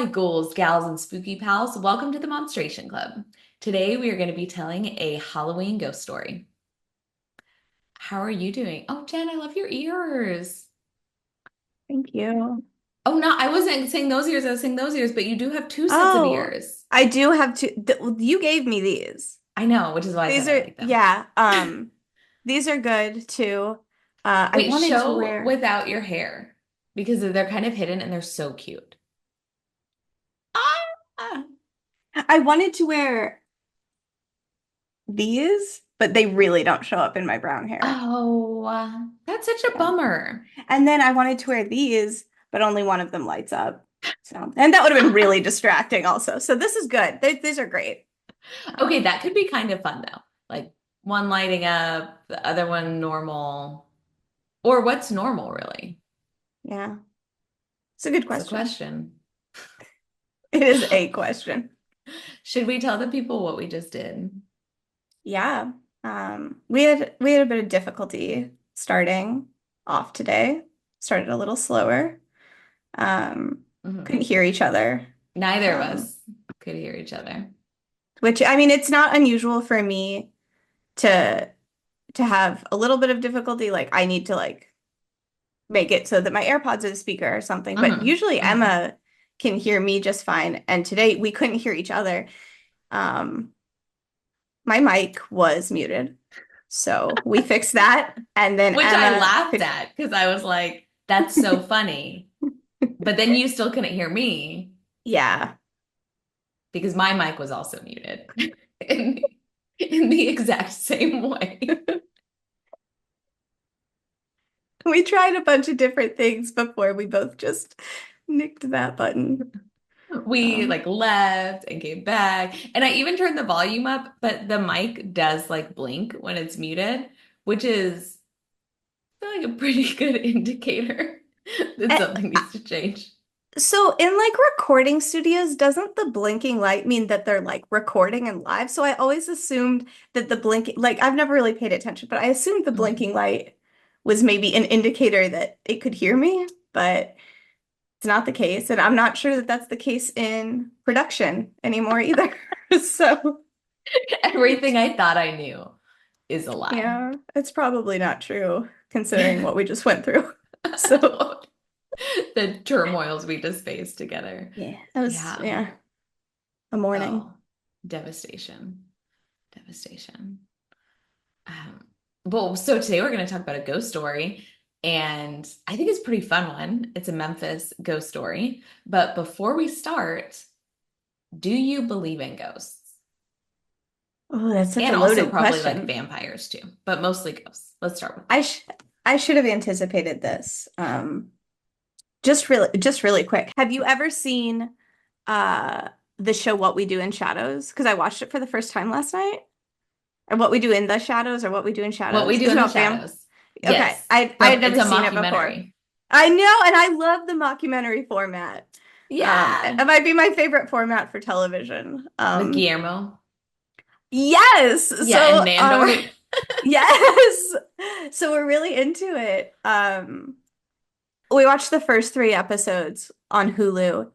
Hi, ghouls, gals, and spooky pals. Welcome to the Monstration Club. Today we are going to be telling a Halloween ghost story. How are you doing? Oh, Jen, I love your ears. Thank you. Oh, no, I wasn't saying those ears, I was saying those ears, but you do have two sets of Oh, ears. I do have two. You gave me these. I know, which is why I said These I are, like them. yeah, these are good too. I Wait, wanted to show wear, without your hair because they're kind of hidden and they're so cute. ah, I wanted to wear these, but they really don't show up in my brown hair. Oh, that's such a Yeah. bummer. And then I wanted to wear these, but only one of them lights up. So, and that would have been really distracting also. So this is good. These are great. Okay, Um, that could be kind of fun though. Like one lighting up, the other one normal. Or what's normal, really? yeah, it's a good It's a question. question. It is a question. Should we tell the people what we just did? Yeah. We had a bit of difficulty starting off today. Started a little slower. Um, Mhm. couldn't hear each other. Neither of Um, us could hear each other. which I mean, it's not unusual for me to to have a little bit of difficulty. Like I need to like make it so that my AirPods are the speaker or something. But Hmm. usually Hmm. Emma can hear me just fine. And today we couldn't hear each other. Um, my mic was muted. So we fixed that. And then Which I Emma laughed could, at because I was like, that's so funny. But then you still couldn't hear me yeah, because my mic was also muted in, in the exact same way. we tried a bunch of different things before we both just nicked that button. We Um, like left and came back. And I even turned the volume up, but the mic does like blink when it's muted, which is I feel like a pretty good indicator that and, something needs to change. so in like recording studios, doesn't the blinking light mean that they're like recording and live? So I always assumed that the blinking, like I've never really paid attention, but I assumed the Mhm. blinking light was maybe an indicator that it could hear me, but it's not the case. And I'm not sure that that's the case in production anymore either. So Everything I thought I knew is a lie. yeah, it's probably not true considering what we just went through. So, The turmoils we just faced together. yeah, that was, Yeah. yeah, a morning. Oh, devastation. Devastation. Well, so today we're going to talk about a ghost story, and I think it's a pretty fun one. It's a Memphis ghost story. But before we start, do you believe in ghosts? Oh, that's such And a also loaded probably like question. vampires too, but mostly ghosts. Let's start with I that. sh I should have anticipated this. Just really quick. Have you ever seen uh the show What We Do in Shadows? Because I watched it for the first time last night. Or What We Do in the Shadows or What We Do in What we Shadows. do It's in the about vamp. shadows. Okay, Yes, I had but it's never a seen it before. mockumentary. I know, and I love the mockumentary format. Yeah. It might be my favorite format for television. With Guillermo. Yes. Yeah, and Nandor. Yes. So we're really into it. We watched the first three episodes on Hulu,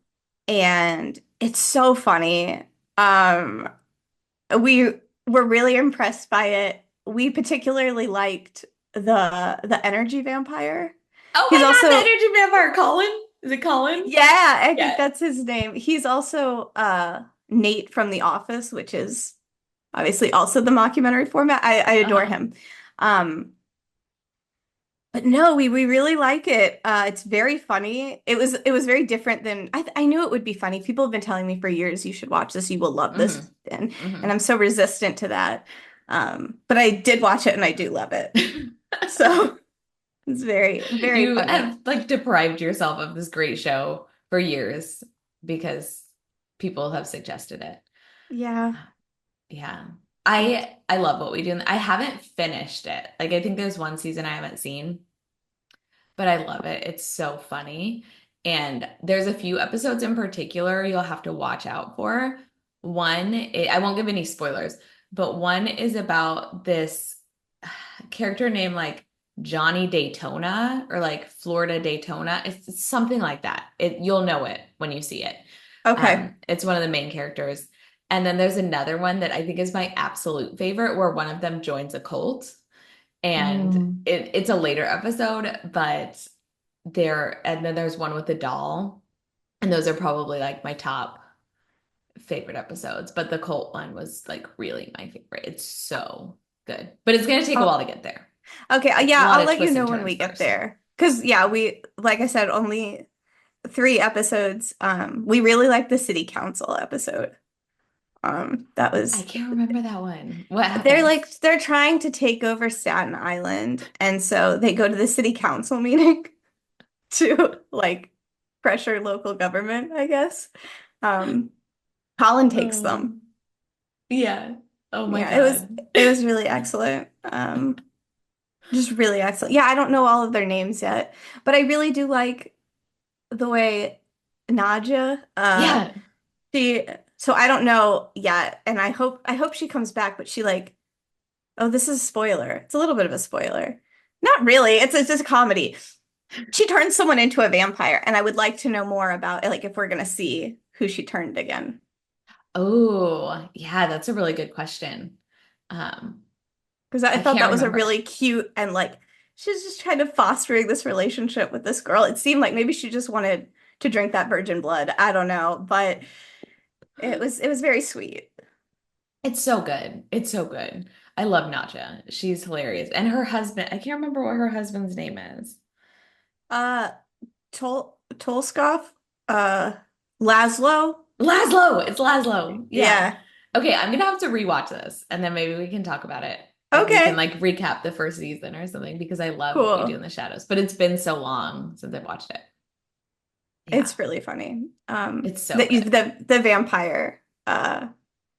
and it's so funny. Um, we were really impressed by it. We particularly liked the energy vampire. Oh He's my God, the also, energy vampire, Colin. Is it Colin? yeah, I think Yeah. that's his name. He's also Nate from The Office, which is obviously also the mockumentary format. I adore Uh-huh. him. Um, but no, we really like it. It's very funny. It was very different than I knew it would be funny. People have been telling me for years, you should watch this. You will love this. And I'm so resistant to that. But I did watch it and I do love it. Hmm. So it's very, very You funny. have like deprived yourself of this great show for years because people have suggested it. Yeah. Yeah. I love what we do. I haven't finished it. Like I think there's one season I haven't seen, but I love it. It's so funny. And there's a few episodes in particular you'll have to watch out for. I won't give any spoilers, but one is about this character named like Johnny Daytona or like Florida Daytona. It's something like that. You'll know it when you see it. Okay. It's one of the main characters. And then there's another one that I think is my absolute favorite where one of them joins a cult. And Mm. it's a later episode, but and then there's one with a doll. And those are probably like my top favorite episodes. But the cult one was like really my favorite. It's so good. But it's gonna take a while Oh, to get there. okay. A Yeah, lot I'll of let you twists and know when turns we get first. there. Because, yeah, like I said, only 3 episodes. We really liked the city council episode. That I was can't remember that one. What they're happens? like they're trying to take over Staten Island, and so they go to the city council meeting to like pressure local government, I guess. Um, Colin takes Oh, them. yeah. Oh my Yeah, God. it was really excellent. Just really excellent. Yeah, I don't know all of their names yet, but I really do like the way Nadia, Yeah. she, so I don't know yet, and I hope she comes back, but she like, oh, this is a spoiler. It's a little bit of a spoiler. Not really. It's just a comedy. She turns someone into a vampire, and I would like to know more about like if we're gonna see who she turned again. Oh, yeah, that's a really good question. Um, Because I I thought can't that was a remember. really cute and like she's just kind of fostering this relationship with this girl. It seemed like maybe she just wanted to drink that virgin blood. I don't know, but it was very sweet. It's so good. It's so good. I love Natcha. She's hilarious. And her husband, I can't remember what her husband's name is. Uh Tolskov, uh Laszlo. Laszlo. It's Laszlo. Yeah. Yeah. Okay, I'm gonna have to rewatch this and then maybe we can talk about it. Like we can Okay. like recap the first season or something because I love what we do Cool. in the shadows. But it's been so long since I've watched it. Yeah. It's really funny. It's so The good. the vampire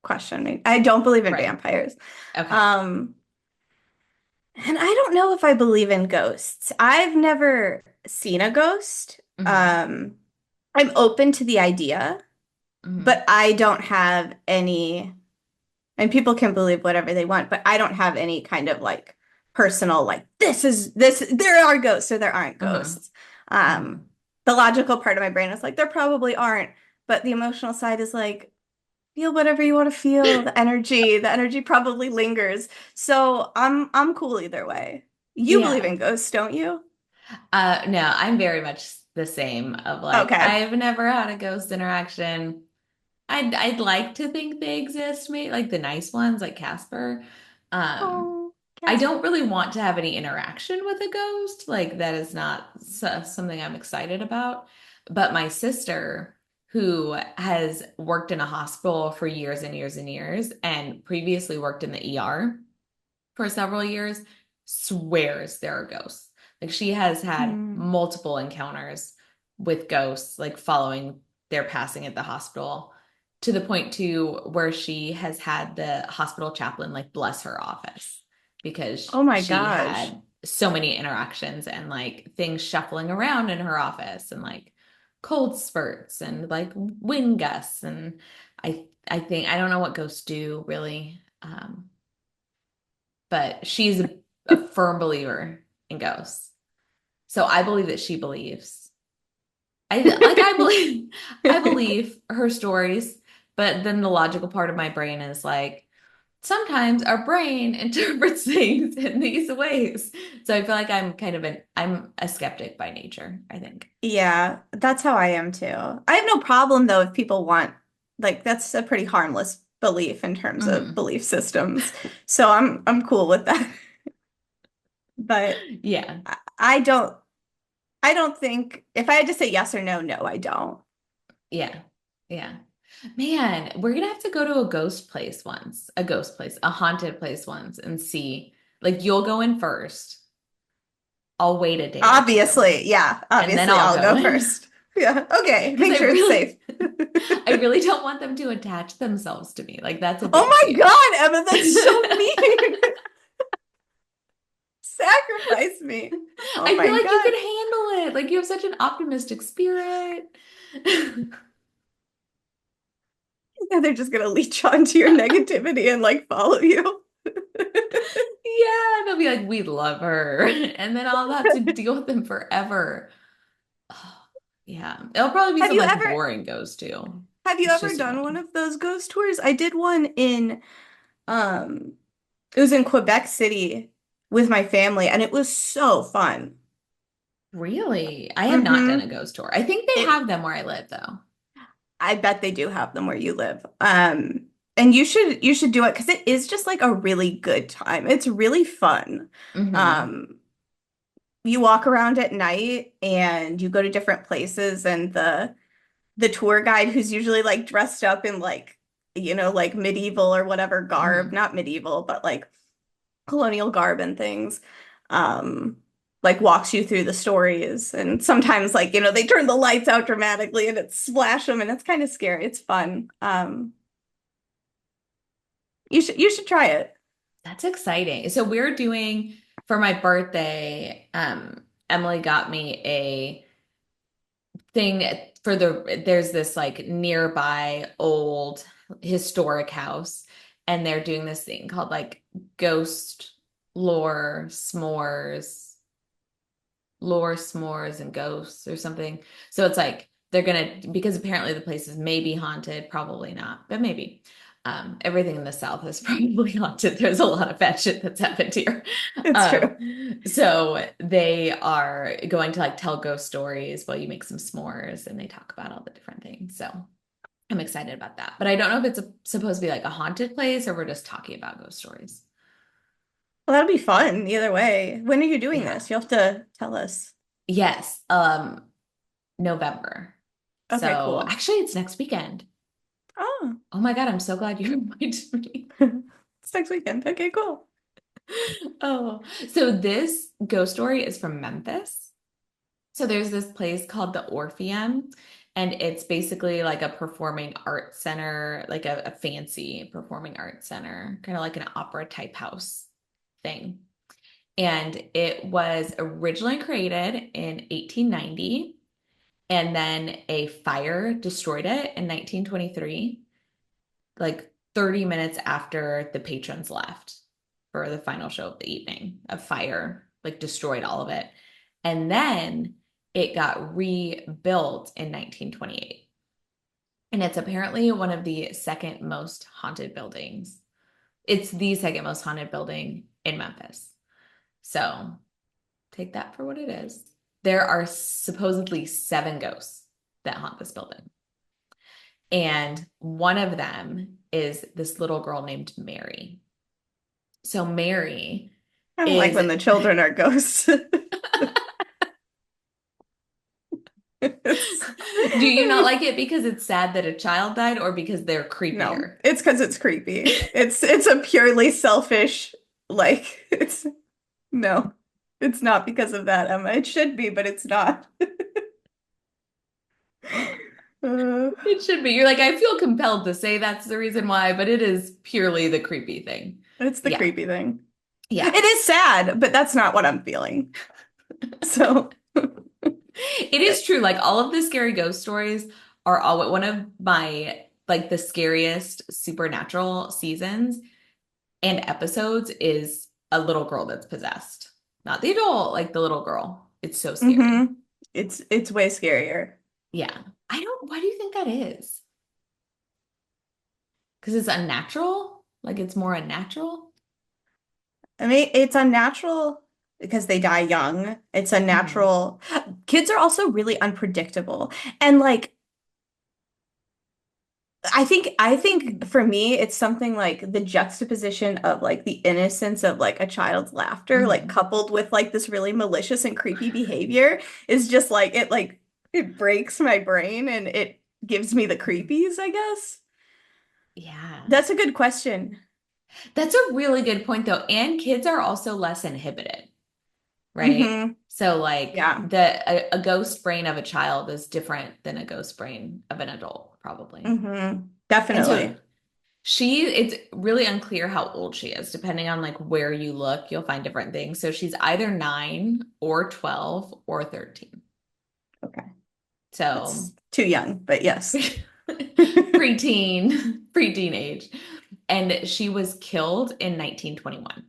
question. I don't believe in Right. vampires. Okay. Um And I don't know if I believe in ghosts. I've never seen a ghost. Hmm. I'm open to the idea, but Hmm. I don't have any, and people can believe whatever they want, but I don't have any kind of like personal, like, there are ghosts or there aren't Hmm. ghosts. Hmm. Um, the logical part of my brain is like, there probably aren't, but the emotional side is like, feel whatever you want to feel. The energy probably lingers. So I'm cool either way. You believe Yeah. in ghosts, don't you? No, I'm very much the same of like Okay. I've never had a ghost interaction. I'd like to think they exist, maybe like the nice ones like Casper. Um, Oh, I Casper. don't really want to have any interaction with a ghost. Like that is not something I'm excited about. But my sister, who has worked in a hospital for years and years and years, and previously worked in the ER for several years, swears there are ghosts. Like she has had Hmm. multiple encounters with ghosts, like following their passing at the hospital, to the point to where she has had the hospital chaplain like bless her office because Oh my she gosh. had so many interactions and like things shuffling around in her office and like cold spurts and like wind gusts and I think I don't know what ghosts do really. But she's a firm believer in ghosts. So I believe that she believes. I believe I believe her stories, but then the logical part of my brain is like sometimes our brain interprets things in these ways. So I feel like I'm a skeptic by nature, I think. Yeah, that's how I am too. I have no problem though if people want, like, that's a pretty harmless belief in terms of Hmm. belief systems. So I'm cool with that. But Yeah. I don't think if I had to say yes or no, no, I don't. Yeah. Yeah. Man, we're gonna have to go to a ghost place once, a ghost place, a haunted place once and see. Like you'll go in first. I'll wait a day or two, Obviously, yeah, and then obviously I'll I'll go go in. first. Yeah, okay, Because make sure it's safe. I really don't want them to attach themselves to me. Like that's a big Oh my fear. God, Emma, that's so I mean. Sacrifice me. Oh feel my like you God. can handle it. Like you have such an optimistic spirit. And they're just gonna leech onto your negativity and like follow you. Yeah, they'll be like, we love her. And then I'll have to deal with them forever. Yeah. It'll probably be Have some you like ever boring ghost too. have you It's ever just done one annoying. of those ghost tours? I did one in um it was in Quebec City with my family and it was so fun. Really? I have not done a Mm-hmm. ghost tour. I think they It have them where I live though. I bet they do have them where you live. And you should do it because it is just like a really good time. It's really fun. Hmm. Um, you walk around at night and you go to different places and the tour guide who's usually like dressed up in like, you know, like medieval or whatever garb, Hmm. not medieval, but like colonial garb and things, um, like walks you through the stories. And sometimes like, you know, they turn the lights out dramatically and it splash them and it's kind of scary. It's fun. You should try it. That's exciting. So we're doing for my birthday, Emily got me a thing for there's this like nearby old historic house, and they're doing this thing called like ghost lore s'mores lore, s'mores, and ghosts or something. So it's like they're gonna, because apparently the place is maybe haunted, probably not, but maybe. Everything in the South is probably haunted. There's a lot of bad shit that's happened here. It's Um, true. so they are going to like tell ghost stories while you make some s'mores and they talk about all the different things. So I'm excited about that. But I don't know if it's supposed to be like a haunted place or we're just talking about ghost stories. Well, that'll be fun either way. When are you doing Yeah. this? You'll have to tell us. Yes. November. Okay, So cool. actually, it's next weekend. Oh, Oh my God, I'm so glad you reminded me. it's next weekend. Okay, cool. Oh, so this ghost story is from Memphis. So there's this place called the Orpheum, and it's basically like a performing arts center, like a fancy performing arts center, kind of like an opera type house thing. And it was originally created in 1890, and then a fire destroyed it in 1923, like 30 minutes after the patrons left for the final show of the evening. A fire like destroyed all of it. And then it got rebuilt in 1928. And it's apparently one of the second most haunted buildings. It's the second most haunted building in Memphis. So take that for what it is. There are supposedly seven ghosts that haunt this building. And one of them is this little girl named Mary. So Mary I don't like is, when the children are ghosts. It's do you not like it because it's sad that a child died or because they're no, creepier? it's because it's creepy. It's a purely selfish, like it's no, it's not because of that, Emma. It should be, but it's not. Uh, It should be. You're like, I feel compelled to say that's the reason why, but it is purely the creepy thing. it's the Yeah. creepy thing. Yeah. It is sad, but that's not what I'm feeling. So, It is true. Like all of the scary ghost stories are all one of my like the scariest supernatural seasons and episodes is a little girl that's possessed. Not the adult, like the little girl. It's so scary. hmm it's way scarier. Yeah. I don't, why do you think that is? Because it's unnatural? Like it's more unnatural? I mean, it's unnatural because they die young. It's Hmm. unnatural. Kids are also really unpredictable. And like I think for me it's something like the juxtaposition of like the innocence of like a child's laughter like Hmm. coupled with like this really malicious and creepy behavior is just like it breaks my brain and it gives me the creepies, I guess. Yeah. That's a good question. That's a really good point though. And kids are also less inhibited, right? Hmm. So like Yeah. a ghost brain of a child is different than a ghost brain of an adult, probably. And so Definitely. it's really unclear how old she is. Depending on like where you look, you'll find different things. So she's either 9 or 12 or 13. Okay. So That's too young, but yes. preteen age. And she was killed in 1921.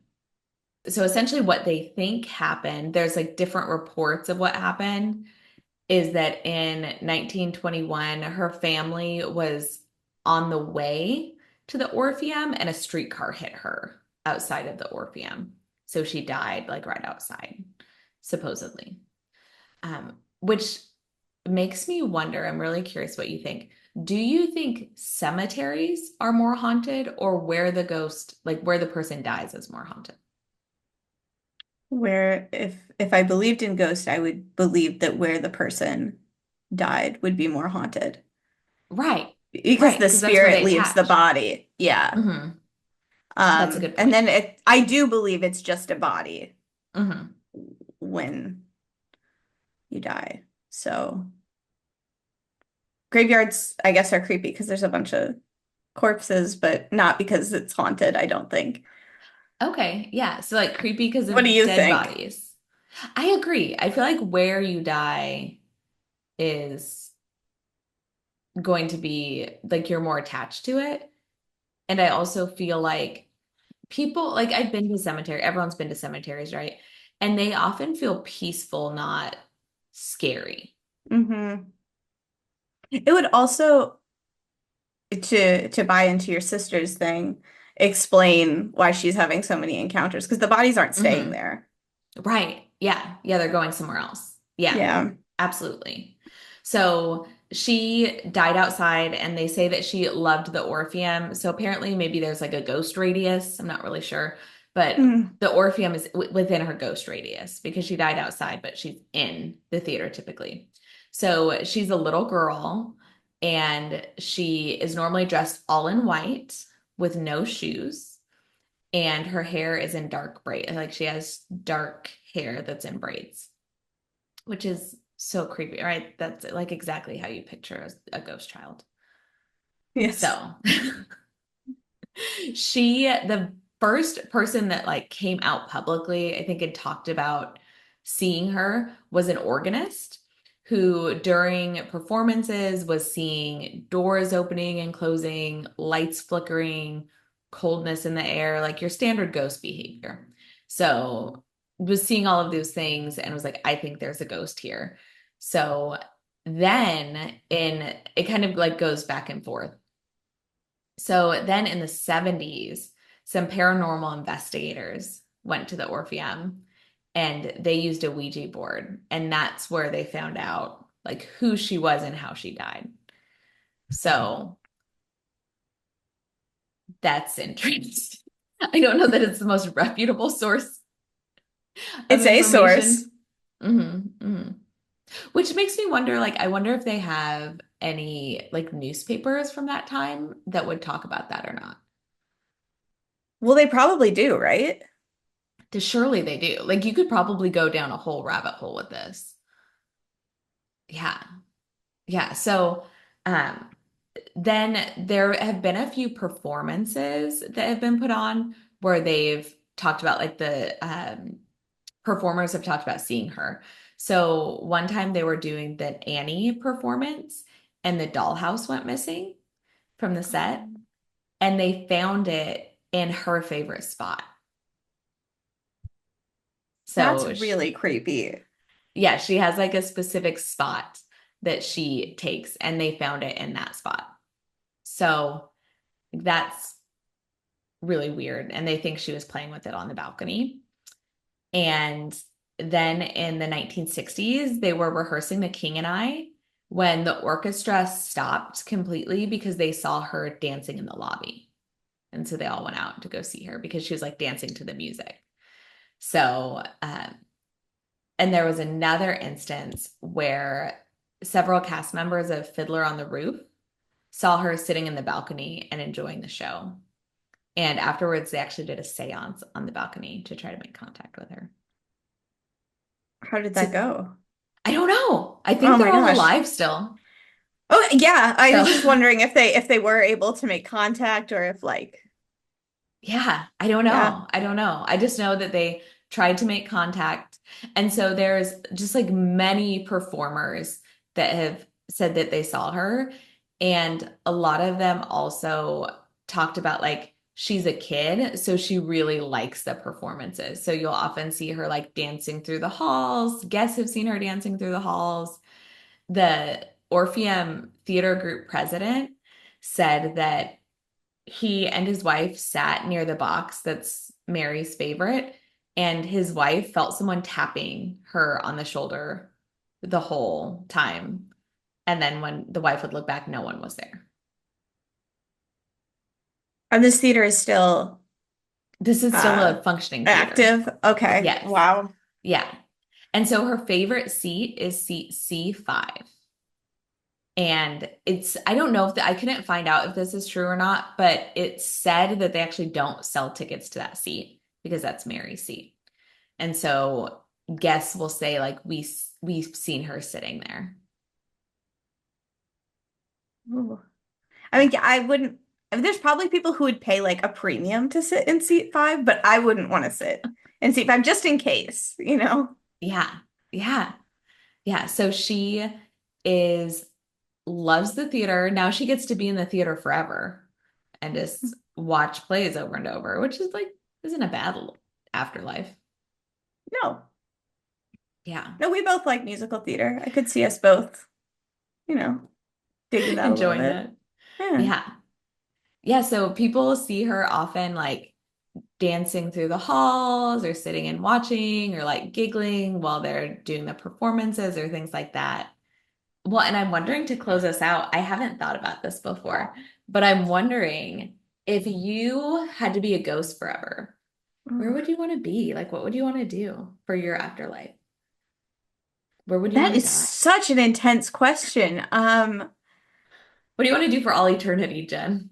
So essentially what they think happened, there's like different reports of what happened. is that in 1921, her family was on the way to the Orpheum and a streetcar hit her outside of the Orpheum. So she died like right outside, supposedly. Which makes me wonder, I'm really curious what you think. Do you think cemeteries are more haunted or where the ghost, like where the person dies, is more haunted? Where if I believed in ghosts, I would believe that where the person died would be more haunted Right, because right, the because that's where spirit they leaves the attach. body. Yeah. Hmm. That's a good And point. then I do believe it's just a body Hmm. when you die. So graveyards, I guess, are creepy because there's a bunch of corpses, but not because it's haunted, I don't think. Okay, yeah. So like creepy because What do of you dead think? bodies. I agree. I feel like where you die is going to be like you're more attached to it. And I also feel like people, like I've been to cemetery, everyone's been to cemeteries, right? And they often feel peaceful, not scary. Hmm. It would also, to buy into your sister's thing, explain why she's having so many encounters because the bodies aren't staying Hmm. there. Right. Yeah. Yeah, they're going somewhere else. Yeah, Yeah. absolutely. So she died outside, and they say that she loved the Orpheum. So apparently, maybe there's like a ghost radius. I'm not really sure. But Mm. the Orpheum is within her ghost radius because she died outside, but she's in the theater typically. So she's a little girl, and she is normally dressed all in white with no shoes, and her hair is in dark braid. Like she has dark hair that's in braids, which is so creepy, right? That's like exactly how you picture a ghost child. Yes. So the first person that like came out publicly, I think, and talked about seeing her was an organist who during performances was seeing doors opening and closing, lights flickering, coldness in the air, like your standard ghost behavior. So was seeing all of those things and was like, I think there's a ghost here. So then in it kind of like goes back and forth. So then in the 70s, some paranormal investigators went to the Orpheum and they used a Ouija board. And that's where they found out like who she was and how she died. So that's interesting. I don't know that it's the most reputable source of It's a source. information. Hmm. Hmm. Which makes me wonder, like, I wonder if they have any like newspapers from that time that would talk about that or not. Well, they probably do, right? Surely they do. Like you could probably go down a whole rabbit hole with this. Yeah. Yeah. So um then there have been a few performances that have been put on where they've talked about like the performers have talked about seeing her. So one time they were doing the Annie performance and the dollhouse went missing from the set and they found it in her favorite spot. That's So really creepy. yeah, she has like a specific spot that she takes, and they found it in that spot. So that's really weird. And they think she was playing with it on the balcony. And then in the 1960s, they were rehearsing The King and I when the orchestra stopped completely because they saw her dancing in the lobby. And so they all went out to go see her because she was like dancing to the music. So and there was another instance where several cast members of Fiddler on the Roof saw her sitting in the balcony and enjoying the show. And afterwards, they actually did a seance on the balcony to try to make contact with her. How did that So go? I don't know. I Oh think my they're all gosh. alive still. Oh yeah, I So was just wondering if they were able to make contact or if like yeah, I don't yeah. know. I don't know. I just know that they tried to make contact. And so there's just like many performers that have said that they saw her. And a lot of them also talked about like she's a kid, so she really likes the performances. So you'll often see her like dancing through the halls. Guests have seen her dancing through the halls. the Orpheum theater group president said that he and his wife sat near the box that's Mary's favorite, and his wife felt someone tapping her on the shoulder the whole time. And then when the wife would look back, no one was there. And this theater is still This is still uh a functioning theater. active. Okay. Yes. Wow. Yeah. And so her favorite seat is seat C5. And I don't know if I couldn't find out if this is true or not, but it said that they actually don't sell tickets to that seat because that's Mary's seat. And so guests will say like we've seen her sitting there. Ooh. I Yeah. mean, I wouldn't. I mean, there's probably people who would pay like a premium to sit in seat five, but I wouldn't want to sit in seat five just in case, you know? Yeah. Yeah. Yeah. So she is loves the theater. Now she gets to be in the theater forever and just watch plays over and over, which is like isn't a bad afterlife. No, Yeah. no, we both like musical theater. I could see us both, you know, digging that a little Enjoying bit. that. Yeah. Yeah. Yeah, so people see her often like dancing through the halls or sitting and watching or like giggling while they're doing the performances or things like that. Well, and I'm wondering to close us out, I haven't thought about this before, but I'm wondering if you had to be a ghost forever, where Ooh. would you want to be? Like, what would you want to do for your afterlife? Where would you That want to is die? such an intense question. What do you want to do for all eternity, Jen?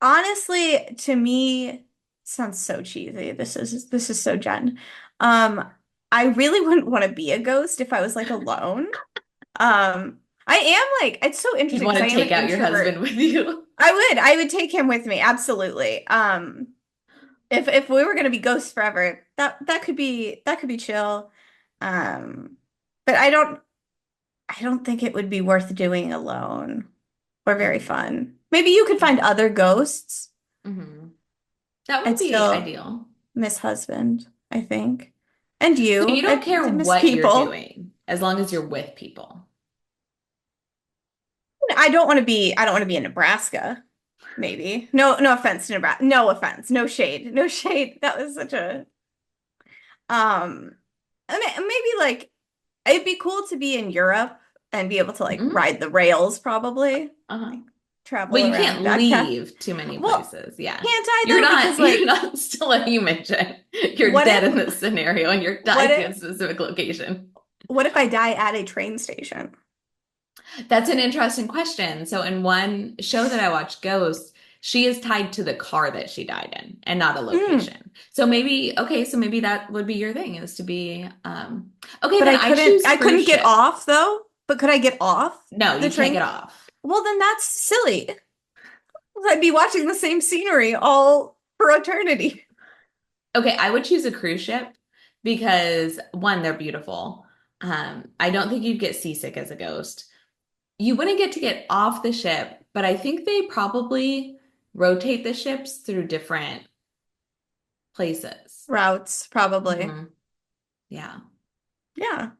Honestly, to me, sounds so cheesy. This is so Jen. Um, I really wouldn't want to be a ghost if I was like alone. I am like it's so You'd interesting want because I to am an take out your husband introvert. with you. I would take him with me, absolutely. If we were gonna be ghosts forever, that could be chill. Um, but I don't think it would be worth doing alone or very Mhm. fun. Maybe you could find Yeah. other ghosts. Mhm. That would I'd be still ideal. miss husband, I think. And So you you. don't I'd care miss what you're people. doing as long as you're with people. I don't want to be in Nebraska. Maybe. No, no offense to Nebraska. No offense. No shade. No shade. That was such a maybe like it'd be cool to be in Europe and be able to like Mhm. ride the rails probably. Uh-huh. Like Well, travel you around can't backpack. leave too many Well, places. Yeah. can't I You're though? Because not you're like not still a human, Jen. You're what dead if in this scenario and you're what tied to a if specific location. what if I die at a train station? That's an interesting question. So in one show that I watched, Ghost, she is tied to the car that she died in and not a Hmm. location. So maybe, okay, so maybe that would be your thing is to be okay, But then I I couldn't choose I cruise couldn't get ship. off though. But could I get off No, the you can't get train? off. Well, then that's silly. I'd be watching the same scenery all for eternity. Okay, I would choose a cruise ship because one, they're beautiful. I don't think you'd get seasick as a ghost. You wouldn't get to get off the ship, but I think they probably rotate the ships through different places. Routes, probably. Hmm. Yeah. Yeah.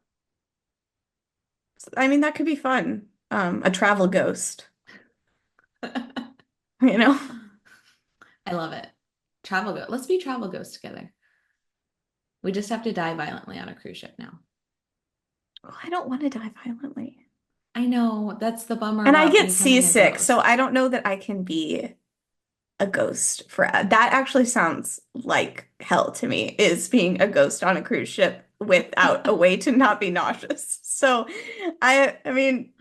I mean, that could be fun. A travel ghost, you know? I love it. Travel ghost. Let's be travel ghosts together. We just have to die violently on a cruise ship now. Oh, I don't want to die violently. I know that's the bummer And I about get becoming a seasick, so ghost. I don't know that I can be a ghost for that actually sounds like hell to me, is being a ghost on a cruise ship without a way to not be nauseous. So I mean,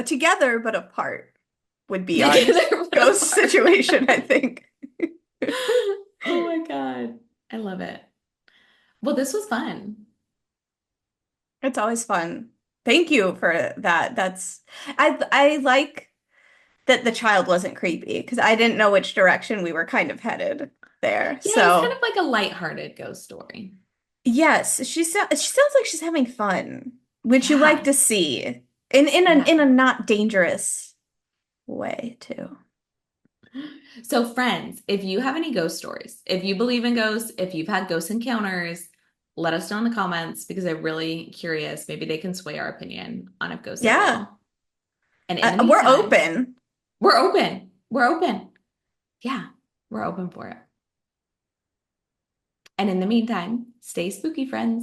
together but apart would be our Together but ghost apart. situation, I think. Oh my God. I love it. Well, this was fun. It's always fun. Thank you for that. I like that the child wasn't creepy because I didn't know which direction we were kind of headed there. Yeah, it was kind So of like a lighthearted ghost story. yes, she sounds like she's having fun, which you like Yeah. to see in a Yeah. not dangerous way too. So, friends, if you have any ghost stories, if you believe in ghosts, if you've had ghost encounters, let us know in the comments because I'm really curious. Maybe they can sway our opinion on if ghosts are Yeah. real. And in the We're meantime, open. we're open. We're open. Yeah, we're open for it. And in the meantime, stay spooky, friends.